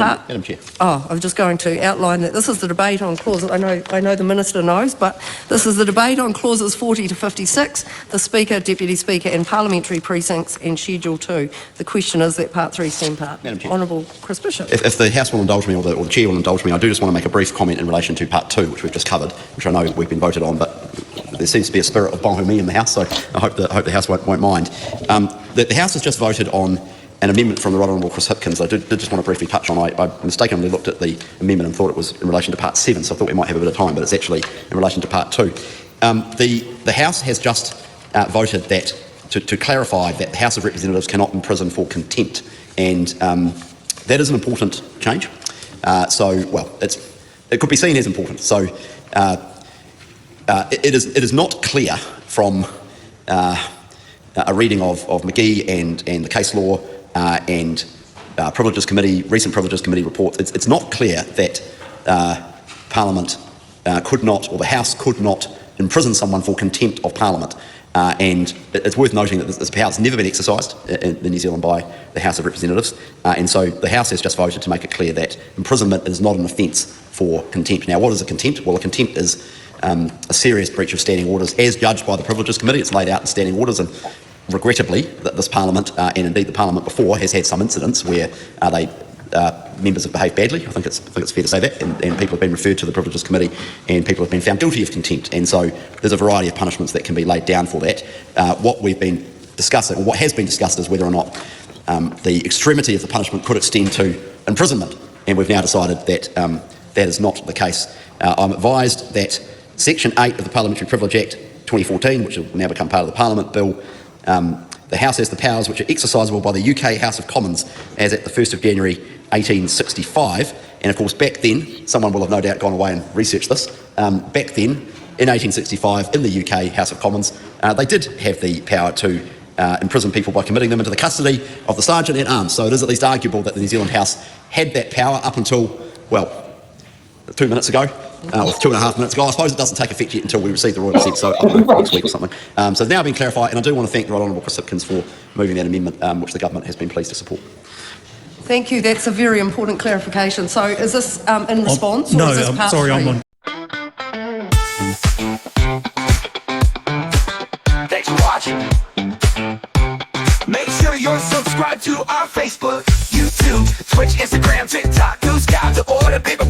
Madam Chair. Oh, I was just going to outline that this is the debate on clauses. I know the Minister knows, but this is the debate on clauses 40 to 56, the Speaker, Deputy Speaker and Parliamentary Precincts and Schedule 2. The question is that Part 3 stand part. Honourable Chris Bishop. If the House will indulge me or the Chair will indulge me, I do just want to make a brief comment in relation to Part 2, which we've just covered, which I know we've been voted on, but there seems to be a spirit of bonhomie in the House, so I hope the House won't mind. The House has just voted on an amendment from the Right Honourable Chris Hipkins. I did just want to briefly touch on. I mistakenly looked at the amendment and thought it was in relation to Part 7, so I thought we might have a bit of time, but it's actually in relation to Part 2. The House has just voted that to clarify that the House of Representatives cannot imprison for contempt, and that is an important change. It could be seen as important. So it is not clear from a reading of McGee and the case law and Privileges Committee, recent Privileges Committee reports. It's not clear that Parliament could not, or the House could not, imprison someone for contempt of Parliament. And it's worth noting that this power has never been exercised in New Zealand by the House of Representatives, and so the House has just voted to make it clear that imprisonment is not an offence for contempt. Now, what is a contempt? Well, a contempt is a serious breach of standing orders as judged by the Privileges Committee. It's laid out in standing orders, and regrettably, that this Parliament, and indeed the Parliament before, has had some incidents where members have behaved badly. I think it's fair to say that, and people have been referred to the Privileges Committee, and people have been found guilty of contempt. And so there's a variety of punishments that can be laid down for that. What we've been discussing, or what has been discussed, is whether or not the extremity of the punishment could extend to imprisonment, and we've now decided that that is not the case. I'm advised that Section 8 of the Parliamentary Privilege Act 2014, which will now become part of the Parliament Bill, the House has the powers which are exercisable by the UK House of Commons as at the 1st of January 1865. And of course, back then, someone will have no doubt gone away and researched this, back then, in 1865, in the UK House of Commons, they did have the power to imprison people by committing them into the custody of the Sergeant at Arms. So it is at least arguable that the New Zealand House had that power up until, well, 2 minutes ago, or 2.5 minutes ago. I suppose it doesn't take effect yet until we receive the royal assent, so I don't know, next week or something. So it's now been clarified, and I do want to thank the Right Honourable Chris Hipkins for moving that amendment, which the government has been pleased to support. Thank you. That's a very important clarification. So is this in response? No, or is this part sorry, 3? I'm on. Thanks for watching. Make sure you're subscribed to our Facebook, YouTube, Twitch, Instagram, TikTok. News, guide, the order, paper.